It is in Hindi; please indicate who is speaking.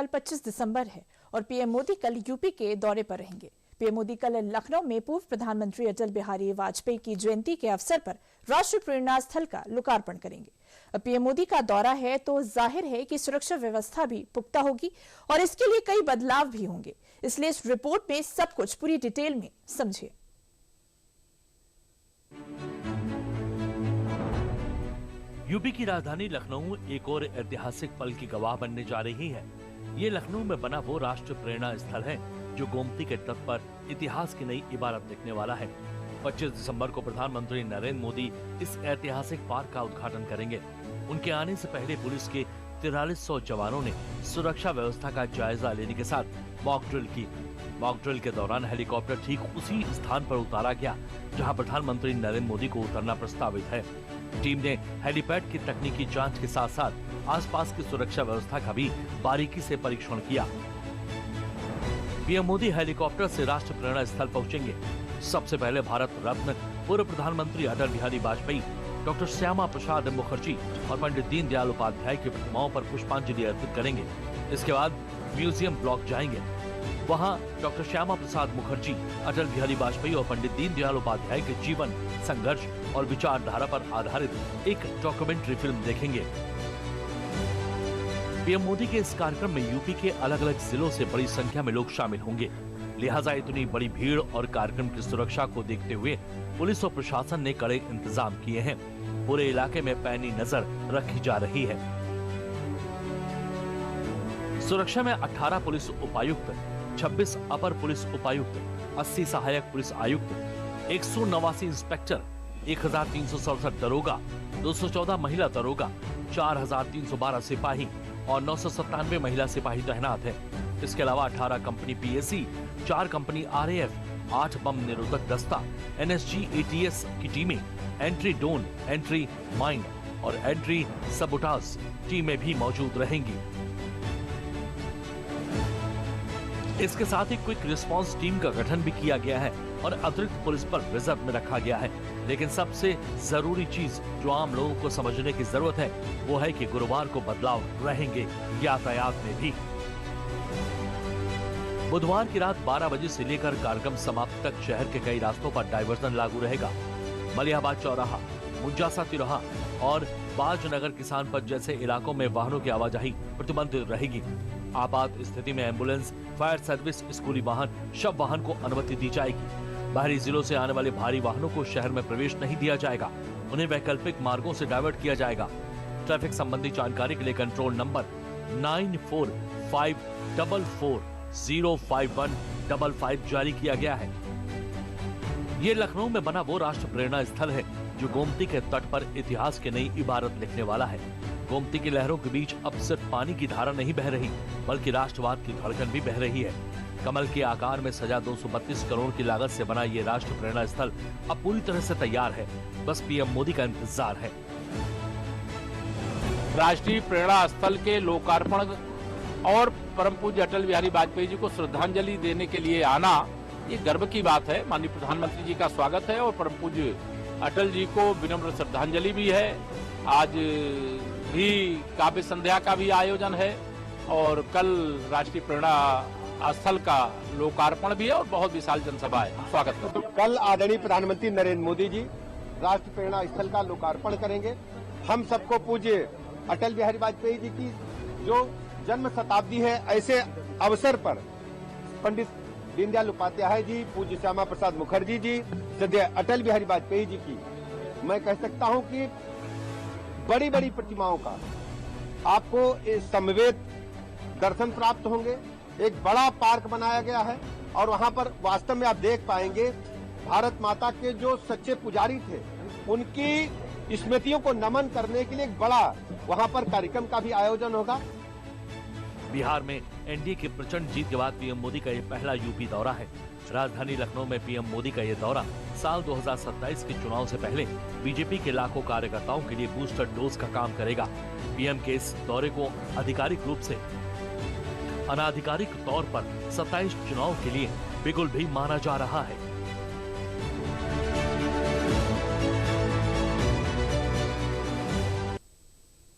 Speaker 1: कल 25 दिसंबर है और पीएम मोदी कल यूपी के दौरे पर रहेंगे। पीएम मोदी कल लखनऊ में पूर्व प्रधानमंत्री अटल बिहारी वाजपेयी की जयंती के अवसर पर राष्ट्रीय प्रेरणा स्थल का लोकार्पण करेंगे। पीएम मोदी का दौरा है तो जाहिर है कि सुरक्षा व्यवस्था भी पुख्ता होगी और इसके लिए कई बदलाव भी होंगे, इसलिए इस रिपोर्ट में सब कुछ पूरी डिटेल में समझिए।
Speaker 2: यूपी की राजधानी लखनऊ एक और ऐतिहासिक पल की गवाह बनने जा रही है। ये लखनऊ में बना वो राष्ट्रीय प्रेरणा स्थल है जो गोमती के तट पर इतिहास की नई इबारत लिखने वाला है। 25 दिसंबर को प्रधानमंत्री नरेंद्र मोदी इस ऐतिहासिक पार्क का उद्घाटन करेंगे। उनके आने से पहले पुलिस के 4300 जवानों ने सुरक्षा व्यवस्था का जायजा लेने के साथ मॉक ड्रिल की। मॉक ड्रिल के दौरान हेलीकॉप्टर ठीक उसी स्थान पर उतारा गया जहां प्रधानमंत्री नरेंद्र मोदी को उतरना प्रस्तावित है। टीम ने हेलीपैड की तकनीकी जांच के साथ साथ आसपास की सुरक्षा व्यवस्था का भी बारीकी से परीक्षण किया। पीएम मोदी हेलीकॉप्टर से राष्ट्रीय प्रेरणा स्थल पहुंचेंगे। सबसे पहले भारत रत्न पूर्व प्रधानमंत्री अटल बिहारी वाजपेयी, डॉक्टर श्यामा प्रसाद मुखर्जी और पंडित दीनदयाल उपाध्याय की प्रतिमाओं पर पुष्पांजलि अर्पित करेंगे। इसके बाद म्यूजियम ब्लॉक जाएंगे। वहां डॉक्टर श्यामा प्रसाद मुखर्जी, अटल बिहारी वाजपेयी और पंडित दीनदयाल उपाध्याय के जीवन, संघर्ष और विचारधारा पर आधारित एक डॉक्यूमेंट्री फिल्म देखेंगे। पीएम मोदी के इस कार्यक्रम में यूपी के अलग अलग जिलों से बड़ी संख्या में लोग शामिल होंगे। लिहाजा इतनी बड़ी भीड़ और कार्यक्रम की सुरक्षा को देखते हुए पुलिस और प्रशासन ने कड़े इंतजाम किए हैं। पूरे इलाके में पैनी नजर रखी जा रही है। सुरक्षा में 18 पुलिस उपायुक्त, 26 अपर पुलिस उपायुक्त, 80 सहायक पुलिस आयुक्त, 189 इंस्पेक्टर, 1367 दरोगा, 214 महिला दरोगा, 4312 सिपाही और 997 महिला सिपाही तैनात हैं। इसके अलावा 18 कंपनी पीएसी, 4 कंपनी आरएएफ, 8 बम निरोधक दस्ता, एनएसजी एटीएस की टीमें, एंट्री डोन, एंट्री माइंड और एंट्री सबोटाज टीमें भी मौजूद रहेंगी। इसके साथ ही क्विक रिस्पांस टीम का गठन भी किया गया है और अतिरिक्त पुलिस पर रिजर्व में रखा गया है। लेकिन सबसे जरूरी चीज जो आम लोगों को समझने की जरूरत है वो है कि गुरुवार को बदलाव रहेंगे यातायात में भी। बुधवार की रात 12 बजे से लेकर कार्यक्रम समाप्ति तक शहर के कई रास्तों पर डायवर्जन लागू रहेगा। मलिहाबाद चौराहा, मुंजासा तिराहा और बाजनगर किसान पथ जैसे इलाकों में वाहनों की आवाजाही प्रतिबंधित रहेगी। आपात स्थिति में एम्बुलेंस, फायर सर्विस, स्कूली वाहन, शव वाहन को अनुमति दी जाएगी। बाहरी जिलों से आने वाले भारी वाहनों को शहर में प्रवेश नहीं दिया जाएगा। उन्हें वैकल्पिक मार्गों से डाइवर्ट किया जाएगा। ट्रैफिक संबंधी जानकारी के लिए कंट्रोल नंबर 9454405155 जारी किया गया है। ये लखनऊ में बना वो राष्ट्रीय प्रेरणा स्थल है जो गोमती के तट पर इतिहास की नई इबारत लिखने वाला है। गोमती की लहरों के बीच अब सिर्फ पानी की धारा नहीं बह रही बल्कि राष्ट्रवाद की धड़कन भी बह रही है। कमल के आकार में सजा 232 करोड़ की लागत से बना ये राष्ट्रीय प्रेरणा स्थल अब पूरी तरह से तैयार है। बस पीएम मोदी का इंतजार है।
Speaker 3: राष्ट्रीय प्रेरणा स्थल के लोकार्पण और परम पूज्य अटल बिहारी वाजपेयी जी को श्रद्धांजलि देने के लिए आना ये गर्व की बात है। माननीय प्रधानमंत्री जी का स्वागत है और परम पूज्य अटल जी को विनम्र श्रद्धांजलि भी है। आज भी काव्य संध्या का भी आयोजन है और कल राष्ट्रीय प्रेरणा स्थल का लोकार्पण भी है और बहुत विशाल जनसभा है। स्वागत करते हैं।
Speaker 4: कल आदरणीय प्रधानमंत्री नरेंद्र मोदी जी राष्ट्रीय प्रेरणा स्थल का लोकार्पण करेंगे। हम सबको पूज्य अटल बिहारी वाजपेयी जी की जो जन्म शताब्दी है, ऐसे अवसर पर पंडित दीनदयाल उपाध्याय जी, पूज्य श्यामा प्रसाद मुखर्जी जी, सदैव अटल बिहारी वाजपेयी जी की मैं कह सकता हूं कि बड़ी बड़ी प्रतिमाओं का आपको समवेत दर्शन प्राप्त होंगे। एक बड़ा पार्क बनाया गया है और वहां पर वास्तव में आप देख पाएंगे भारत माता के जो सच्चे पुजारी थे उनकी स्मृतियों को नमन करने के लिए एक बड़ा वहां पर कार्यक्रम का भी आयोजन होगा।
Speaker 2: बिहार में एनडीए की प्रचंड जीत के बाद पीएम मोदी का ये पहला यूपी दौरा है। राजधानी लखनऊ में पीएम मोदी का ये दौरा साल 2027 के चुनाव से पहले बीजेपी के लाखों कार्यकर्ताओं के लिए बूस्टर डोज का काम करेगा। पीएम के इस दौरे को आधिकारिक रूप से अनाधिकारिक तौर पर 27 चुनाव के लिए बिगुल भी माना जा रहा है।